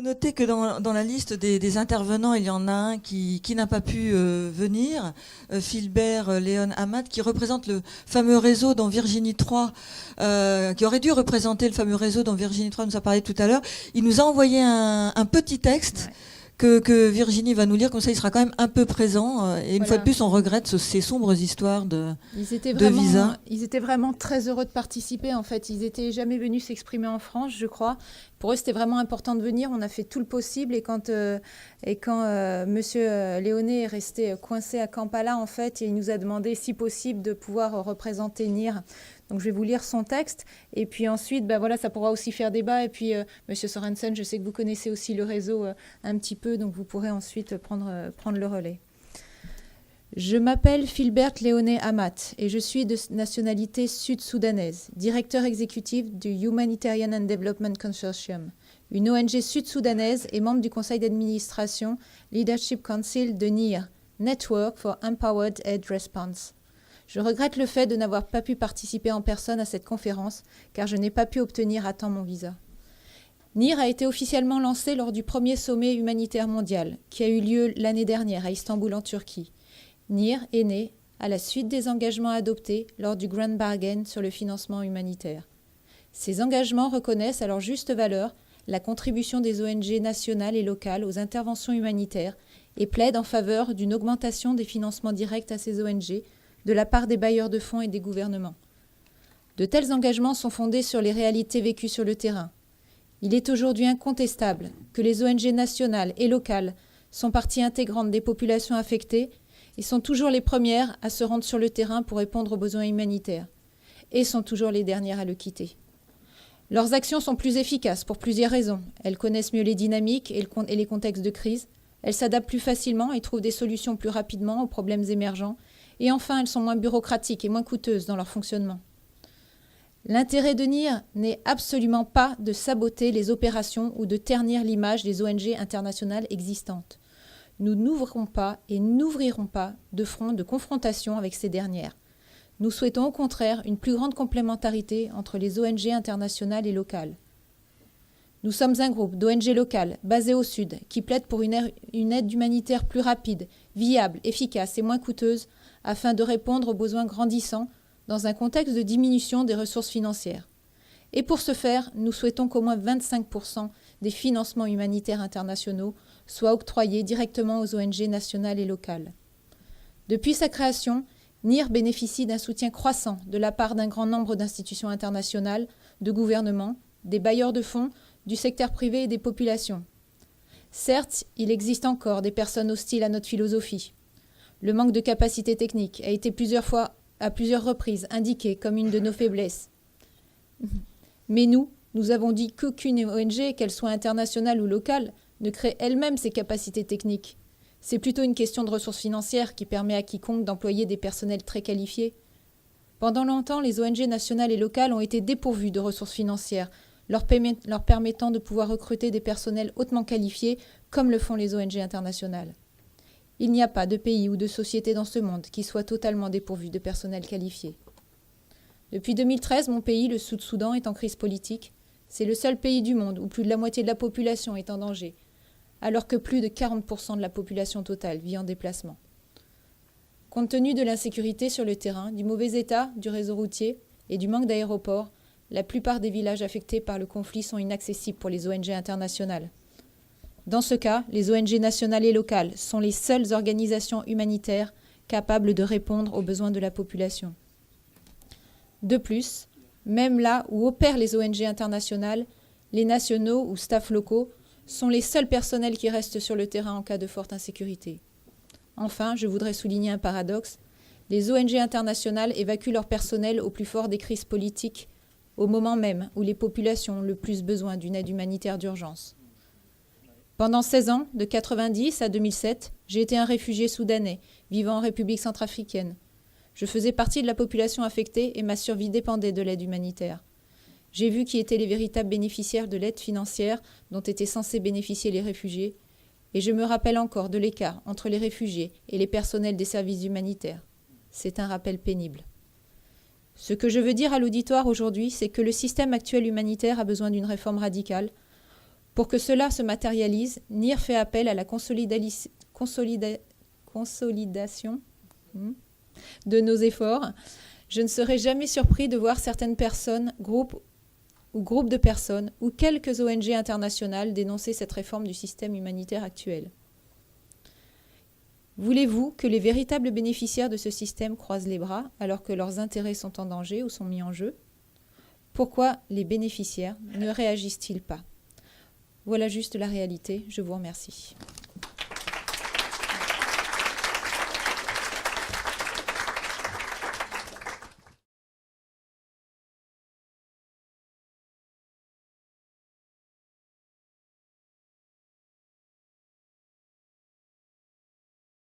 Vous notez que dans la liste des intervenants, il y en a un qui n'a pas pu venir, Philbert Léon Amat, qui représente le fameux réseau dont Virginie 3, qui aurait dû représenter le fameux réseau dont Virginie 3 nous a parlé tout à l'heure. Il nous a envoyé un petit texte. Ouais. Que Virginie va nous lire, comme ça il sera quand même un peu présent. Et une fois de plus, on regrette ces sombres histoires de visa. Ils étaient vraiment très heureux de participer, en fait. Ils n'étaient jamais venus s'exprimer en France, je crois. Pour eux, c'était vraiment important de venir. On a fait tout le possible. Et quand Monsieur Léoné est resté coincé à Kampala, en fait, il nous a demandé, si possible, de pouvoir représenter NIR. Donc, je vais vous lire son texte. Et puis ensuite, voilà, ça pourra aussi faire débat. Et puis, Monsieur Sorensen, je sais que vous connaissez aussi le réseau un petit peu. Donc, vous pourrez ensuite prendre le relais. Je m'appelle Philbert Léoné Amat et je suis de nationalité sud-soudanaise, directeur exécutif du Humanitarian and Development Consortium, une ONG sud-soudanaise et membre du conseil d'administration Leadership Council de NIR, Network for Empowered Aid Response. Je regrette le fait de n'avoir pas pu participer en personne à cette conférence car je n'ai pas pu obtenir à temps mon visa. NIR a été officiellement lancé lors du premier sommet humanitaire mondial qui a eu lieu l'année dernière à Istanbul en Turquie. NIR est né à la suite des engagements adoptés lors du Grand Bargain sur le financement humanitaire. Ces engagements reconnaissent à leur juste valeur la contribution des ONG nationales et locales aux interventions humanitaires et plaident en faveur d'une augmentation des financements directs à ces ONG de la part des bailleurs de fonds et des gouvernements. De tels engagements sont fondés sur les réalités vécues sur le terrain. Il est aujourd'hui incontestable que les ONG nationales et locales sont partie intégrante des populations affectées et sont toujours les premières à se rendre sur le terrain pour répondre aux besoins humanitaires, et sont toujours les dernières à le quitter. Leurs actions sont plus efficaces pour plusieurs raisons. Elles connaissent mieux les dynamiques et les contextes de crise, elles s'adaptent plus facilement et trouvent des solutions plus rapidement aux problèmes émergents, et enfin elles sont moins bureaucratiques et moins coûteuses dans leur fonctionnement. L'intérêt de NIR n'est absolument pas de saboter les opérations ou de ternir l'image des ONG internationales existantes. Nous n'ouvrons pas et n'ouvrirons pas de front de confrontation avec ces dernières. Nous souhaitons au contraire une plus grande complémentarité entre les ONG internationales et locales. Nous sommes un groupe d'ONG locales basées au Sud qui plaident pour une aide humanitaire plus rapide, viable, efficace et moins coûteuse afin de répondre aux besoins grandissants dans un contexte de diminution des ressources financières. Et pour ce faire, nous souhaitons qu'au moins 25% des financements humanitaires internationaux soient octroyés directement aux ONG nationales et locales. Depuis sa création, NIR bénéficie d'un soutien croissant de la part d'un grand nombre d'institutions internationales, de gouvernements, des bailleurs de fonds, du secteur privé et des populations. Certes, il existe encore des personnes hostiles à notre philosophie. Le manque de capacité technique a été à plusieurs reprises indiqué comme une de nos faiblesses. Mais nous avons dit qu'aucune ONG, qu'elle soit internationale ou locale, ne crée elle-même ses capacités techniques. C'est plutôt une question de ressources financières qui permet à quiconque d'employer des personnels très qualifiés. Pendant longtemps, les ONG nationales et locales ont été dépourvues de ressources financières, leur permettant de pouvoir recruter des personnels hautement qualifiés, comme le font les ONG internationales. Il n'y a pas de pays ou de société dans ce monde qui soit totalement dépourvu de personnel qualifié. Depuis 2013, mon pays, le Sud-Soudan, est en crise politique. C'est le seul pays du monde où plus de la moitié de la population est en danger, alors que plus de 40% de la population totale vit en déplacement. Compte tenu de l'insécurité sur le terrain, du mauvais état du réseau routier et du manque d'aéroports, la plupart des villages affectés par le conflit sont inaccessibles pour les ONG internationales. Dans ce cas, les ONG nationales et locales sont les seules organisations humanitaires capables de répondre aux besoins de la population. De plus, même là où opèrent les ONG internationales, les nationaux ou staffs locaux sont les seuls personnels qui restent sur le terrain en cas de forte insécurité. Enfin, je voudrais souligner un paradoxe. Les ONG internationales évacuent leur personnel au plus fort des crises politiques, au moment même où les populations ont le plus besoin d'une aide humanitaire d'urgence. Pendant 16 ans, de 1990 à 2007, j'ai été un réfugié soudanais, vivant en République centrafricaine. Je faisais partie de la population affectée et ma survie dépendait de l'aide humanitaire. J'ai vu qui étaient les véritables bénéficiaires de l'aide financière dont étaient censés bénéficier les réfugiés, et je me rappelle encore de l'écart entre les réfugiés et les personnels des services humanitaires. C'est un rappel pénible. Ce que je veux dire à l'auditoire aujourd'hui, c'est que le système actuel humanitaire a besoin d'une réforme radicale. Pour que cela se matérialise, NIR fait appel à la consolidation de nos efforts. Je ne serais jamais surpris de voir certaines personnes, groupes de personnes ou quelques ONG internationales dénoncer cette réforme du système humanitaire actuel. Voulez-vous que les véritables bénéficiaires de ce système croisent les bras alors que leurs intérêts sont en danger ou sont mis en jeu? Pourquoi les bénéficiaires ne réagissent-ils pas? Voilà juste la réalité. Je vous remercie.